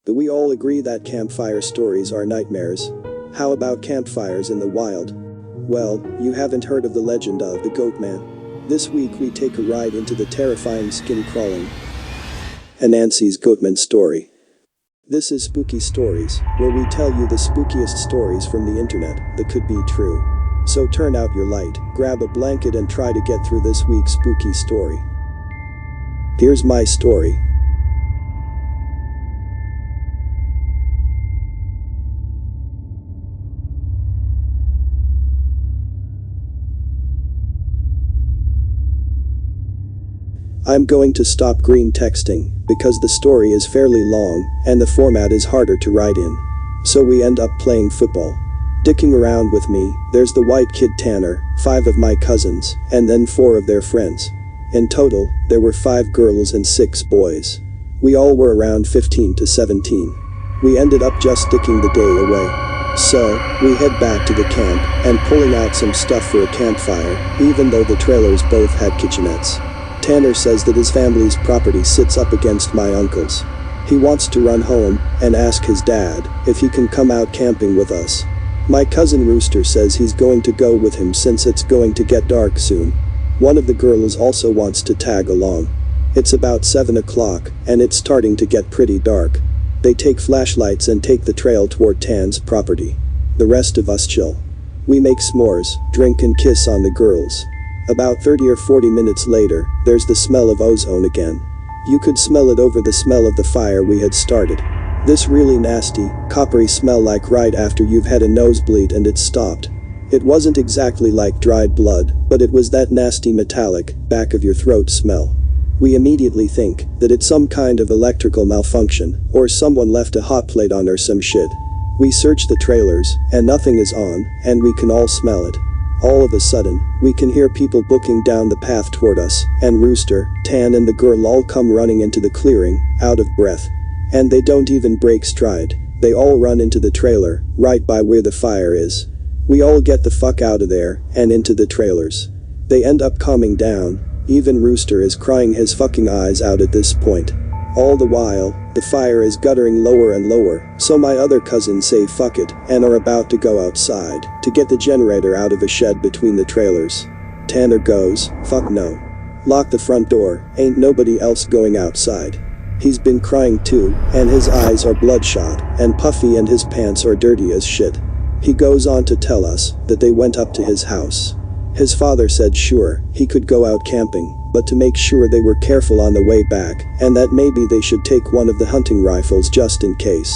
But we all agree that campfire stories are nightmares. How about campfires in the wild? Well, you haven't heard of the legend of the Goatman. This week we take a ride into the terrifying skin-crawling Anansi's Goatman story. This is Spooky Stories, where we tell you the spookiest stories from the internet that could be true. So turn out your light, grab a blanket and try to get through this week's spooky story. Here's my story. I'm going to stop green texting, because the story is fairly long, and the format is harder to write in. So we end up playing football. Dicking around with me, there's the white kid Tanner, 5 of my cousins, and then 4 of their friends. In total, there were 5 girls and 6 boys. We all were around 15 to 17. We ended up just dicking the day away. So, we head back to the camp, and pulling out some stuff for a campfire, even though the trailers both had kitchenettes. Tanner says that his family's property sits up against my uncle's. He wants to run home and ask his dad if he can come out camping with us. My cousin Rooster says he's going to go with him since it's going to get dark soon. One of the girls also wants to tag along. It's about 7 o'clock and it's starting to get pretty dark. They take flashlights and take the trail toward Tan's property. The rest of us chill. We make s'mores, drink and kiss on the girls. About 30 or 40 minutes later, there's the smell of ozone again. You could smell it over the smell of the fire we had started. This really nasty, coppery smell like right after you've had a nosebleed and it's stopped. It wasn't exactly like dried blood, but it was that nasty metallic, back of your throat smell. We immediately think that it's some kind of electrical malfunction, or someone left a hot plate on or some shit. We search the trailers, and nothing is on, and we can all smell it. All of a sudden, we can hear people booking down the path toward us, and Rooster, Tan and the girl all come running into the clearing, out of breath. And they don't even break stride, they all run into the trailer, right by where the fire is. We all get the fuck out of there, and into the trailers. They end up calming down, even Rooster is crying his fucking eyes out at this point. All the while, the fire is guttering lower and lower, so my other cousins say fuck it, and are about to go outside, to get the generator out of a shed between the trailers. Tanner goes, fuck no. Lock the front door, ain't nobody else going outside. He's been crying too, and his eyes are bloodshot, and puffy and his pants are dirty as shit. He goes on to tell us that they went up to his house. His father said sure, he could go out camping, but to make sure they were careful on the way back, and that maybe they should take one of the hunting rifles just in case.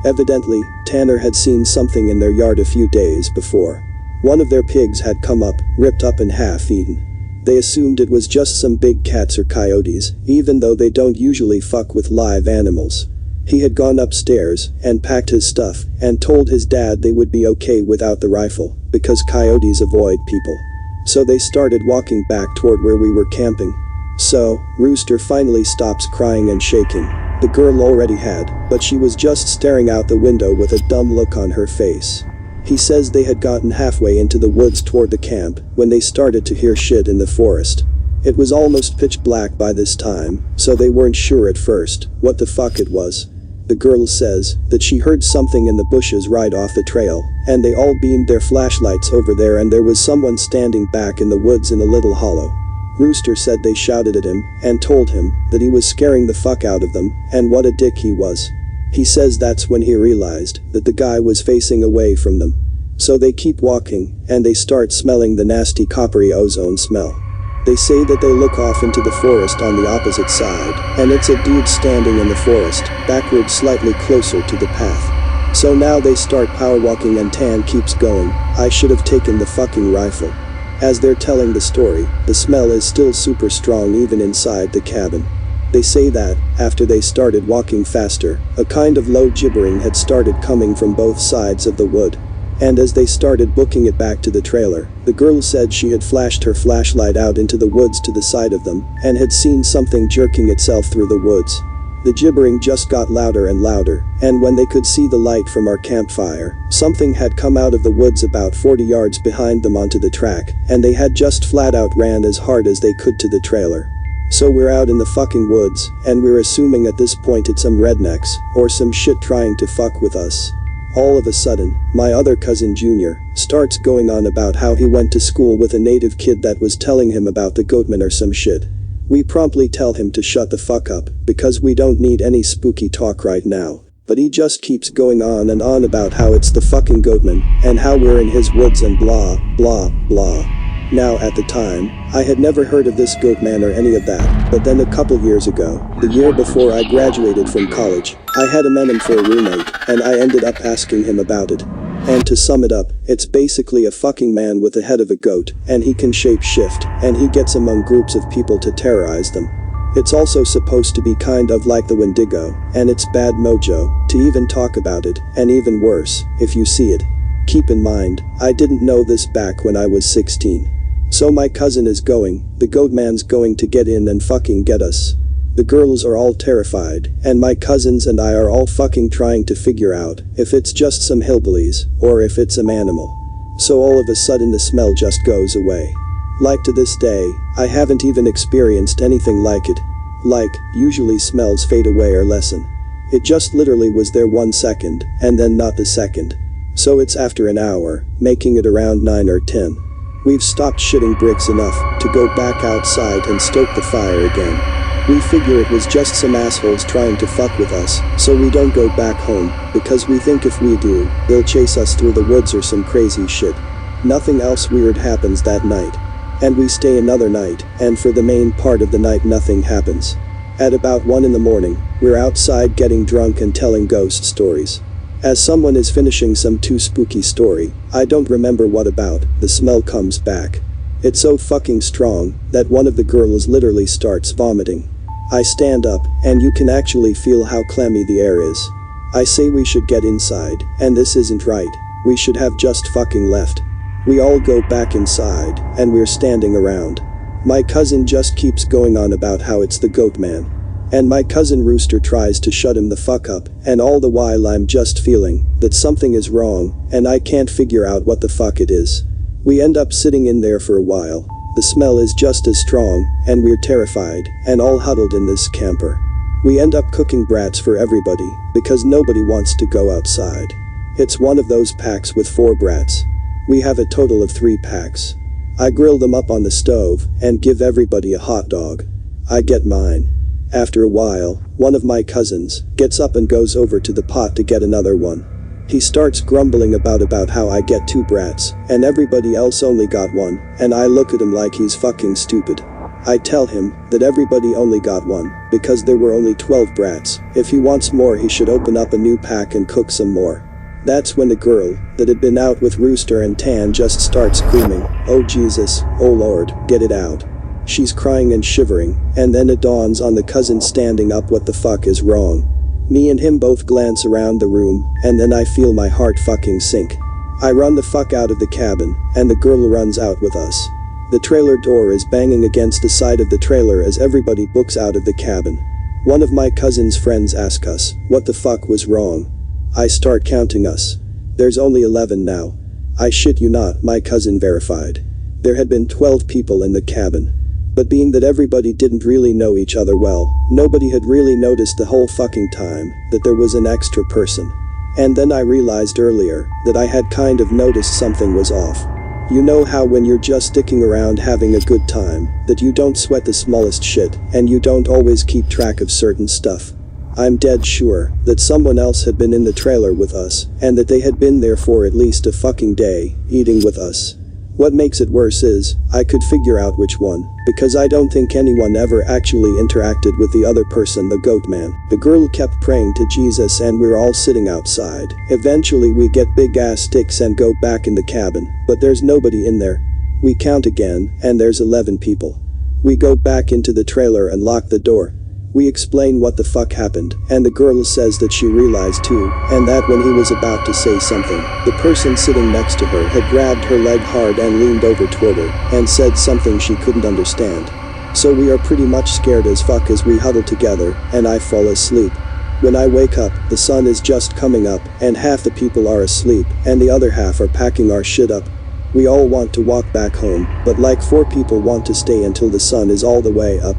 Evidently, Tanner had seen something in their yard a few days before. One of their pigs had come up, ripped up and half eaten. They assumed it was just some big cats or coyotes, even though they don't usually fuck with live animals. He had gone upstairs, and packed his stuff, and told his dad they would be okay without the rifle, because coyotes avoid people. So they started walking back toward where we were camping. So, Rooster finally stops crying and shaking. The girl already had, but she was just staring out the window with a dumb look on her face. He says they had gotten halfway into the woods toward the camp when they started to hear shit in the forest. It was almost pitch black by this time, so they weren't sure at first what the fuck it was. The girl says that she heard something in the bushes right off the trail, and they all beamed their flashlights over there and there was someone standing back in the woods in a little hollow. Rooster said they shouted at him and told him that he was scaring the fuck out of them and what a dick he was. He says that's when he realized that the guy was facing away from them. So they keep walking, and they start smelling the nasty coppery ozone smell. They say that they look off into the forest on the opposite side, and it's a dude standing in the forest, backwards slightly closer to the path. So now they start power walking and Tan keeps going. I should have taken the fucking rifle. As they're telling the story, the smell is still super strong even inside the cabin. They say that, after they started walking faster, a kind of low gibbering had started coming from both sides of the wood. And as they started booking it back to the trailer, the girl said she had flashed her flashlight out into the woods to the side of them, and had seen something jerking itself through the woods. The gibbering just got louder and louder, and when they could see the light from our campfire, something had come out of the woods about 40 yards behind them onto the track, and they had just flat out ran as hard as they could to the trailer. So we're out in the fucking woods, and we're assuming at this point it's some rednecks, or some shit trying to fuck with us. All of a sudden, my other cousin Junior starts going on about how he went to school with a native kid that was telling him about the Goatman or some shit. We promptly tell him to shut the fuck up, because we don't need any spooky talk right now. But he just keeps going on and on about how it's the fucking Goatman, and how we're in his woods and blah, blah, blah. Now at the time, I had never heard of this Goatman or any of that, but then a couple years ago, the year before I graduated from college, I had a man for a roommate, and I ended up asking him about it. And to sum it up, it's basically a fucking man with the head of a goat, and he can shape shift, and he gets among groups of people to terrorize them. It's also supposed to be kind of like the Wendigo, and it's bad mojo to even talk about it, and even worse, if you see it. Keep in mind, I didn't know this back when I was 16. So my cousin is going, the Goatman's going to get in and fucking get us. The girls are all terrified, and my cousins and I are all fucking trying to figure out if it's just some hillbillies, or if it's a manimal. So all of a sudden the smell just goes away. Like to this day, I haven't even experienced anything like it. Like, usually smells fade away or lessen. It just literally was there 1 second, and then not the second. So it's after an hour, making it around 9 or 10. We've stopped shitting bricks enough to go back outside and stoke the fire again. We figure it was just some assholes trying to fuck with us, so we don't go back home, because we think if we do, they'll chase us through the woods or some crazy shit. Nothing else weird happens that night. And we stay another night, and for the main part of the night nothing happens. At about 1 in the morning, we're outside getting drunk and telling ghost stories. As someone is finishing some too spooky story, I don't remember what about, the smell comes back. It's so fucking strong that one of the girls literally starts vomiting. I stand up, and you can actually feel how clammy the air is. I say we should get inside, and this isn't right. We should have just fucking left. We all go back inside, and we're standing around. My cousin just keeps going on about how it's the Goatman. And my cousin Rooster tries to shut him the fuck up, and all the while I'm just feeling that something is wrong, and I can't figure out what the fuck it is. We end up sitting in there for a while. The smell is just as strong, and we're terrified, and all huddled in this camper. We end up cooking brats for everybody, because nobody wants to go outside. It's one of those packs with 4 brats. We have a total of 3 packs. I grill them up on the stove, and give everybody a hot dog. I get mine. After a while, one of my cousins gets up and goes over to the pot to get another one. He starts grumbling about how I get 2 brats, and everybody else only got 1, and I look at him like he's fucking stupid. I tell him that everybody only got 1, because there were only 12 brats. If he wants more he should open up a new pack and cook some more. That's when the girl that had been out with Rooster and Tan just starts screaming, "Oh Jesus, oh Lord, get it out." She's crying and shivering, and then it dawns on the cousin standing up what the fuck is wrong. Me and him both glance around the room, and then I feel my heart fucking sink. I run the fuck out of the cabin, and the girl runs out with us. The trailer door is banging against the side of the trailer as everybody books out of the cabin. One of my cousin's friends asks us what the fuck was wrong. I start counting us. There's only 11 now. I shit you not, my cousin verified. There had been 12 people in the cabin. But being that everybody didn't really know each other well, nobody had really noticed the whole fucking time that there was an extra person. And then I realized earlier that I had kind of noticed something was off. You know how when you're just sticking around having a good time, that you don't sweat the smallest shit, and you don't always keep track of certain stuff. I'm dead sure that someone else had been in the trailer with us, and that they had been there for at least a fucking day, eating with us. What makes it worse is, I could figure out which one, because I don't think anyone ever actually interacted with the other person, the Goatman. The girl kept praying to Jesus and we're all sitting outside. Eventually we get big ass sticks and go back in the cabin, but there's nobody in there. We count again, and there's 11 people. We go back into the trailer and lock the door. We explain what the fuck happened, and the girl says that she realized too, and that when he was about to say something, the person sitting next to her had grabbed her leg hard and leaned over toward her, and said something she couldn't understand. So we are pretty much scared as fuck as we huddle together, and I fall asleep. When I wake up, the sun is just coming up, and half the people are asleep, and the other half are packing our shit up. We all want to walk back home, but like 4 people want to stay until the sun is all the way up.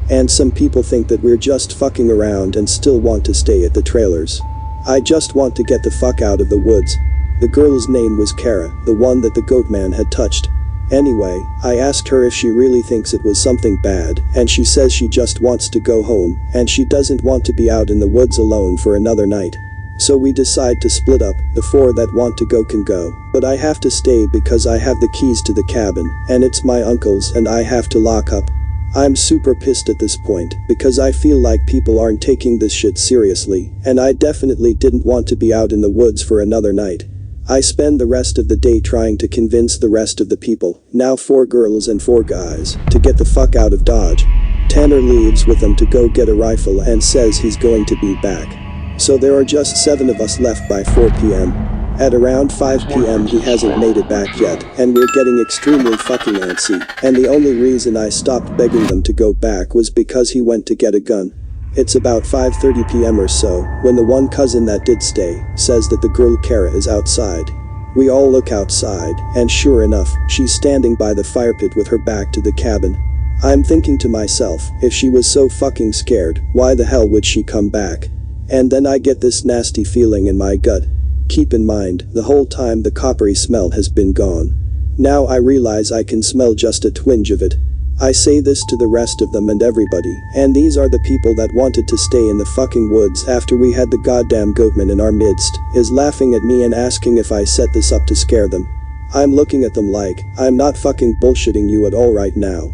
And some people think that we're just fucking around and still want to stay at the trailers. I just want to get the fuck out of the woods. The girl's name was Kara, the one that the Goatman had touched. Anyway, I asked her if she really thinks it was something bad, and she says she just wants to go home, and she doesn't want to be out in the woods alone for another night. So we decide to split up. The 4 that want to go can go, but I have to stay because I have the keys to the cabin, and it's my uncle's and I have to lock up. I'm super pissed at this point, because I feel like people aren't taking this shit seriously, and I definitely didn't want to be out in the woods for another night. I spend the rest of the day trying to convince the rest of the people, now 4 girls and 4 guys, to get the fuck out of Dodge. Tanner leaves with them to go get a rifle and says he's going to be back. So there are just 7 of us left by 4 p.m. At around 5 p.m. he hasn't made it back yet, and we're getting extremely fucking antsy, and the only reason I stopped begging them to go back was because he went to get a gun. It's about 5:30 p.m. or so, when the one cousin that did stay says that the girl Kara is outside. We all look outside, and sure enough, she's standing by the fire pit with her back to the cabin. I'm thinking to myself, if she was so fucking scared, why the hell would she come back? And then I get this nasty feeling in my gut. Keep in mind, the whole time the coppery smell has been gone. Now I realize I can smell just a twinge of it. I say this to the rest of them and everybody, and these are the people that wanted to stay in the fucking woods after we had the goddamn Goatman in our midst, is laughing at me and asking if I set this up to scare them. I'm looking at them like, I'm not fucking bullshitting you at all right now.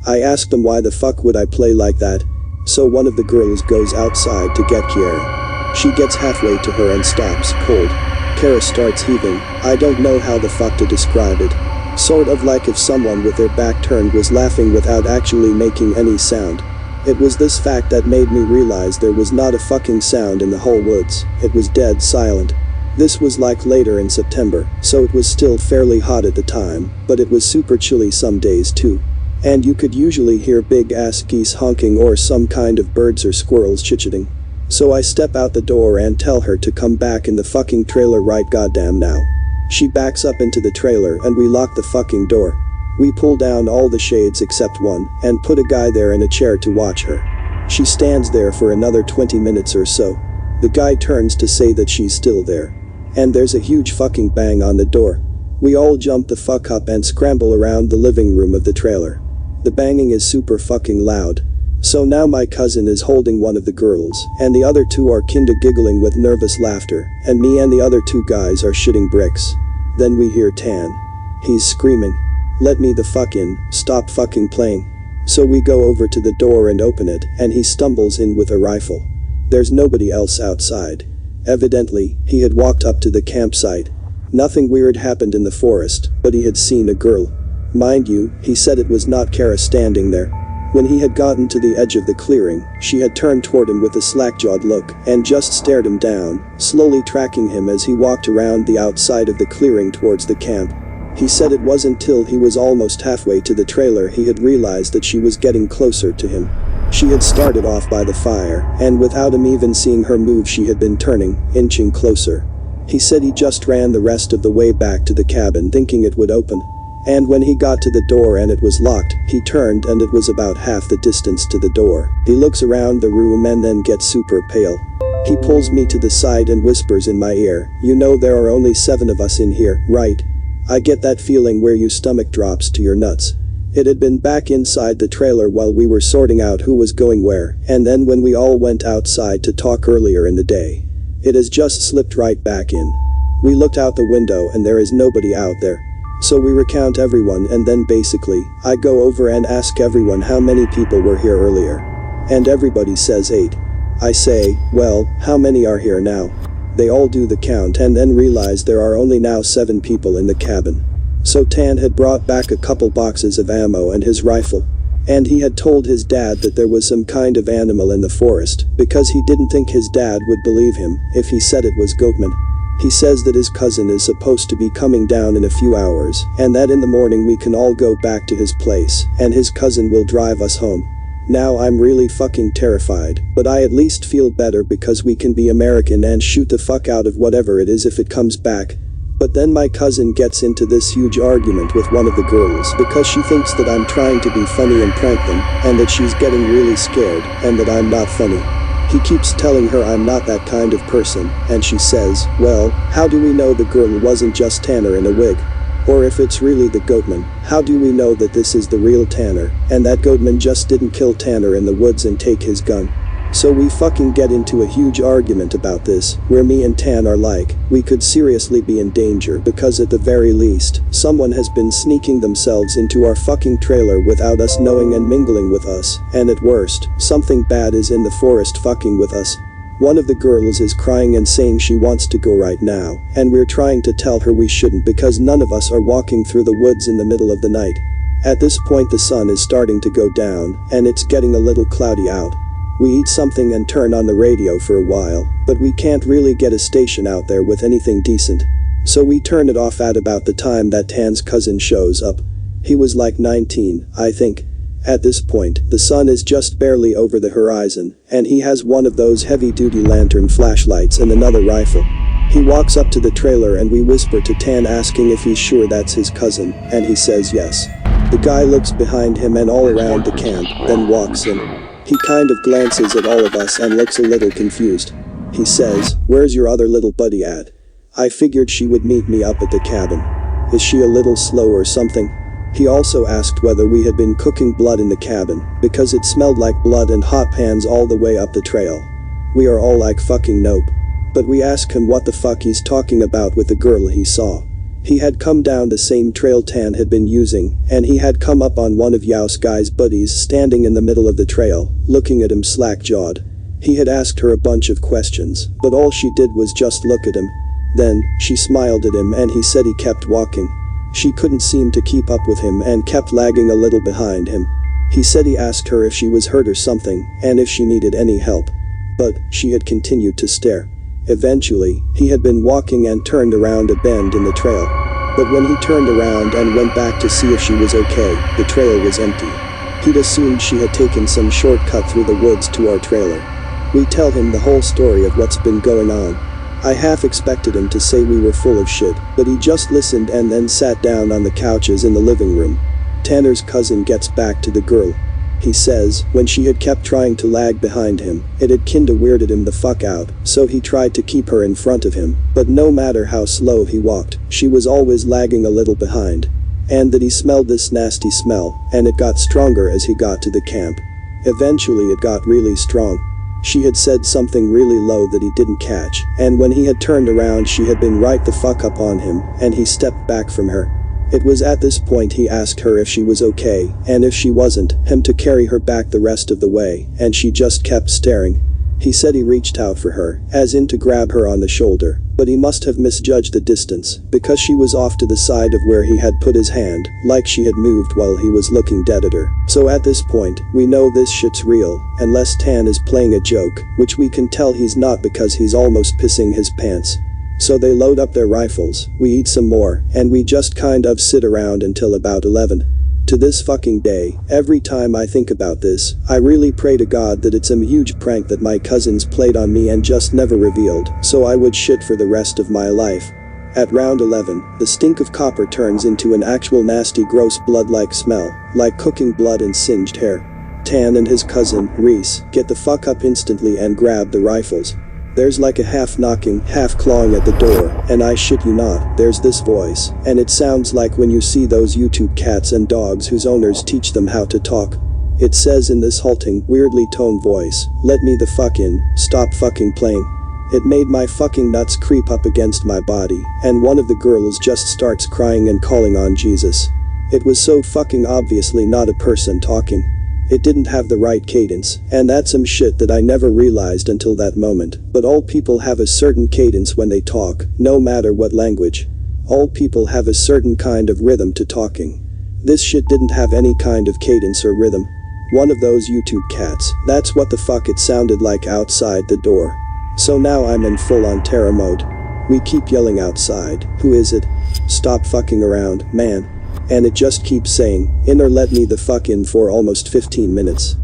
I asked them why the fuck would I play like that. So one of the girls goes outside to get Kiara. She gets halfway to her and stops cold. Kara starts heaving. I don't know how the fuck to describe it. Sort of like if someone with their back turned was laughing without actually making any sound. It was this fact that made me realize there was not a fucking sound in the whole woods. It was dead silent. This was like later in September, so it was still fairly hot at the time, but it was super chilly some days too. And you could usually hear big ass geese honking or some kind of birds or squirrels chitching. So I step out the door and tell her to come back in the fucking trailer right goddamn now. She backs up into the trailer and we lock the fucking door. We pull down all the shades except one and put a guy there in a chair to watch her. She stands there for another 20 minutes or so. The guy turns to say that she's still there. And there's a huge fucking bang on the door. We all jump the fuck up and scramble around the living room of the trailer. The banging is super fucking loud. So now my cousin is holding one of the girls, and the other 2 are kinda giggling with nervous laughter, and me and the other 2 guys are shitting bricks. Then we hear Tan. He's screaming, "Let me the fuck in, stop fucking playing." So we go over to the door and open it, and he stumbles in with a rifle. There's nobody else outside. Evidently, he had walked up to the campsite. Nothing weird happened in the forest, but he had seen a girl. Mind you, he said it was not Kara standing there. When he had gotten to the edge of the clearing, she had turned toward him with a slack-jawed look and just stared him down, slowly tracking him as he walked around the outside of the clearing towards the camp. He said it wasn't till he was almost halfway to the trailer he had realized that she was getting closer to him. She had started off by the fire, and without him even seeing her move she had been turning, inching closer. He said he just ran the rest of the way back to the cabin thinking it would open. And when he got to the door and it was locked, he turned and it was about half the distance to the door. He looks around the room and then gets super pale. He pulls me to the side and whispers in my ear, "You know there are only 7 of us in here, right?" I get that feeling where your stomach drops to your nuts. It had been back inside the trailer while we were sorting out who was going where, and then when we all went outside to talk earlier in the day. It has just slipped right back in. We looked out the window and there is nobody out there. So we recount everyone and then basically, I go over and ask everyone how many people were here earlier. And everybody says 8. I say, well, how many are here now? They all do the count and then realize there are only now 7 people in the cabin. So Tan had brought back a couple boxes of ammo and his rifle. And he had told his dad that there was some kind of animal in the forest, because he didn't think his dad would believe him if he said it was Goatman. He says that his cousin is supposed to be coming down in a few hours, and that in the morning we can all go back to his place, and his cousin will drive us home. Now I'm really fucking terrified, but I at least feel better because we can be American and shoot the fuck out of whatever it is if it comes back. But then my cousin gets into this huge argument with one of the girls because she thinks that I'm trying to be funny and prank them, and that she's getting really scared, and that I'm not funny. He keeps telling her I'm not that kind of person, and she says, well, how do we know the girl wasn't just Tanner in a wig? Or if it's really the Goatman, how do we know that this is the real Tanner, and that Goatman just didn't kill Tanner in the woods and take his gun? So we fucking get into a huge argument about this, where me and Tan are like, we could seriously be in danger because at the very least, someone has been sneaking themselves into our fucking trailer without us knowing and mingling with us, and at worst, something bad is in the forest fucking with us. One of the girls is crying and saying she wants to go right now, and we're trying to tell her we shouldn't because none of us are walking through the woods in the middle of the night. At this point the sun is starting to go down, and it's getting a little cloudy out. We eat something and turn on the radio for a while, but we can't really get a station out there with anything decent. So we turn it off at about the time that Tan's cousin shows up. He was like 19, I think. At this point, the sun is just barely over the horizon, and he has one of those heavy-duty lantern flashlights and another rifle. He walks up to the trailer and we whisper to Tan asking if he's sure that's his cousin, and he says yes. The guy looks behind him and all around the camp, then walks in. He kind of glances at all of us and looks a little confused. He says, where's your other little buddy at? I figured she would meet me up at the cabin. Is she a little slow or something? He also asked whether we had been cooking blood in the cabin, because it smelled like blood and hot pans all the way up the trail. We are all like fucking nope. But we ask him what the fuck he's talking about with the girl he saw. He had come down the same trail Tan had been using, and he had come up on one of Yao's guy's buddies standing in the middle of the trail, looking at him slack-jawed. He had asked her a bunch of questions, but all she did was just look at him. Then, she smiled at him and he said he kept walking. She couldn't seem to keep up with him and kept lagging a little behind him. He said he asked her if she was hurt or something, and if she needed any help. But, she had continued to stare. Eventually, he had been walking and turned around a bend in the trail. But when he turned around and went back to see if she was okay, the trail was empty. He'd assumed she had taken some shortcut through the woods to our trailer. We tell him the whole story of what's been going on. I half expected him to say we were full of shit, but he just listened and then sat down on the couches in the living room. Tanner's cousin gets back to the girl. He says, when she had kept trying to lag behind him, it had kinda weirded him the fuck out, so he tried to keep her in front of him, but no matter how slow he walked, she was always lagging a little behind. And that he smelled this nasty smell, and it got stronger as he got to the camp. Eventually it got really strong. She had said something really low that he didn't catch, and when he had turned around she had been right the fuck up on him, and he stepped back from her. It was at this point he asked her if she was okay, and if she wasn't, him to carry her back the rest of the way, and she just kept staring. He said he reached out for her, as in to grab her on the shoulder, but he must have misjudged the distance, because she was off to the side of where he had put his hand, like she had moved while he was looking dead at her. So at this point, we know this shit's real, unless Tan is playing a joke, which we can tell he's not because he's almost pissing his pants. So they load up their rifles, we eat some more, and we just kind of sit around until about 11. To this fucking day, every time I think about this, I really pray to God that it's a huge prank that my cousins played on me and just never revealed, so I would shit for the rest of my life. At round 11, the stink of copper turns into an actual nasty gross blood-like smell, like cooking blood and singed hair. Tan and his cousin, Reese, get the fuck up instantly and grab the rifles. There's like a half knocking, half clawing at the door, and I shit you not, there's this voice, and it sounds like when you see those YouTube cats and dogs whose owners teach them how to talk. It says in this halting, weirdly toned voice, "Let me the fuck in, stop fucking playing." It made my fucking nuts creep up against my body, and one of the girls just starts crying and calling on Jesus. It was so fucking obviously not a person talking. It didn't have the right cadence, and that's some shit that I never realized until that moment, but all people have a certain cadence when they talk, no matter what language. All people have a certain kind of rhythm to talking. This shit didn't have any kind of cadence or rhythm. One of those YouTube cats, that's what the fuck it sounded like outside the door. So now I'm in full-on terror mode. We keep yelling outside, "Who is it? Stop fucking around, man." And it just keeps saying, "In or let me the fuck in," for almost 15 minutes.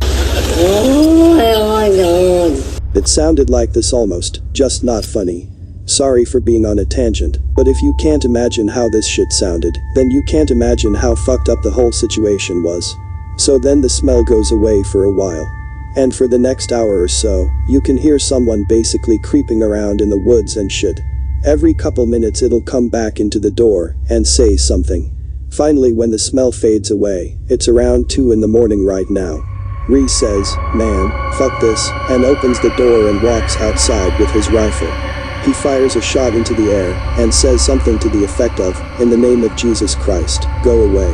Oh my God. It sounded like this almost, just not funny. Sorry for being on a tangent, but if you can't imagine how this shit sounded, then you can't imagine how fucked up the whole situation was. So then the smell goes away for a while. And for the next hour or so, you can hear someone basically creeping around in the woods and shit. Every couple minutes it'll come back into the door and say something. Finally, when the smell fades away, it's around 2 in the morning right now. Reese says, "Man, fuck this," and opens the door and walks outside with his rifle. He fires a shot into the air and says something to the effect of, "In the name of Jesus Christ, go away."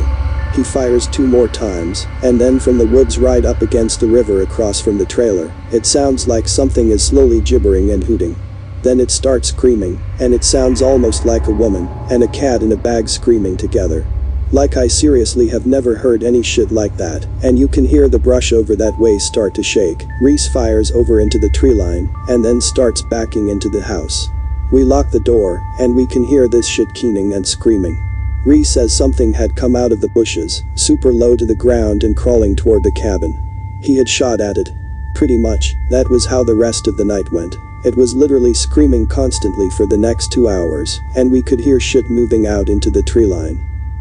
He fires 2 more times, and then from the woods right up against the river across from the trailer, it sounds like something is slowly gibbering and hooting. Then it starts screaming, and it sounds almost like a woman and a cat in a bag screaming together. Like, I seriously have never heard any shit like that, and you can hear the brush over that way start to shake. Reese fires over into the tree line, and then starts backing into the house. We lock the door, and we can hear this shit keening and screaming. Reese says something had come out of the bushes, super low to the ground and crawling toward the cabin. He had shot at it. Pretty much, that was how the rest of the night went. It was literally screaming constantly for the next 2 hours, and we could hear shit moving out into the tree line.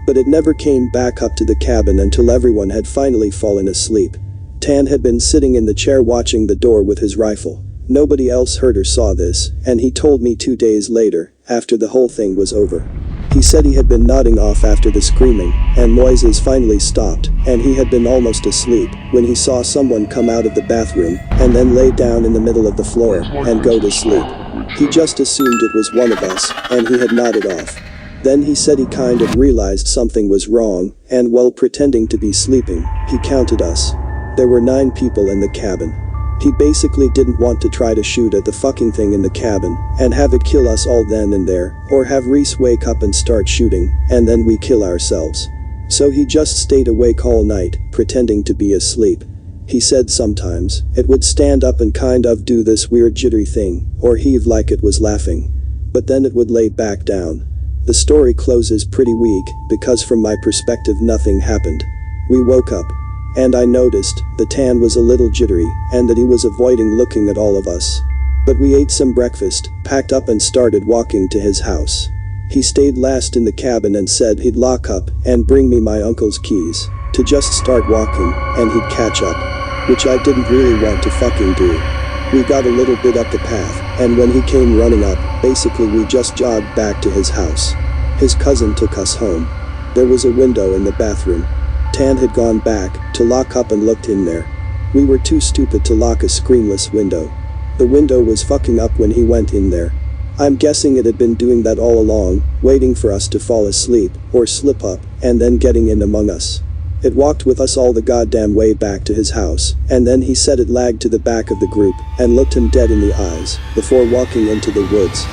But it never came back up to the cabin until everyone had finally fallen asleep. Tan had been sitting in the chair watching the door with his rifle. Nobody else heard or saw this, and he told me 2 days later, after the whole thing was over. He said he had been nodding off after the screaming and noises finally stopped, and he had been almost asleep when he saw someone come out of the bathroom and then lay down in the middle of the floor and go to sleep. He just assumed it was one of us, and he had nodded off. Then he said he kind of realized something was wrong, and while pretending to be sleeping, he counted us. There were 9 people in the cabin. He basically didn't want to try to shoot at the fucking thing in the cabin and have it kill us all then and there, or have Reese wake up and start shooting, and then we kill ourselves. So he just stayed awake all night, pretending to be asleep. He said sometimes it would stand up and kind of do this weird jittery thing, or heave like it was laughing. But then it would lay back down. The story closes pretty weak, because from my perspective nothing happened. We woke up, and I noticed the Tan was a little jittery, and that he was avoiding looking at all of us. But we ate some breakfast, packed up and started walking to his house. He stayed last in the cabin and said he'd lock up and bring me my uncle's keys, to just start walking, and he'd catch up. Which I didn't really want to fucking do. We got a little bit up the path, and when he came running up, basically we just jogged back to his house. His cousin took us home. There was a window in the bathroom. Tan had gone back to lock up and looked in there. We were too stupid to lock a screenless window. The window was fucking up when he went in there. I'm guessing it had been doing that all along, waiting for us to fall asleep, or slip up, and then getting in among us. It walked with us all the goddamn way back to his house, and then he said it lagged to the back of the group and looked him dead in the eyes before walking into the woods.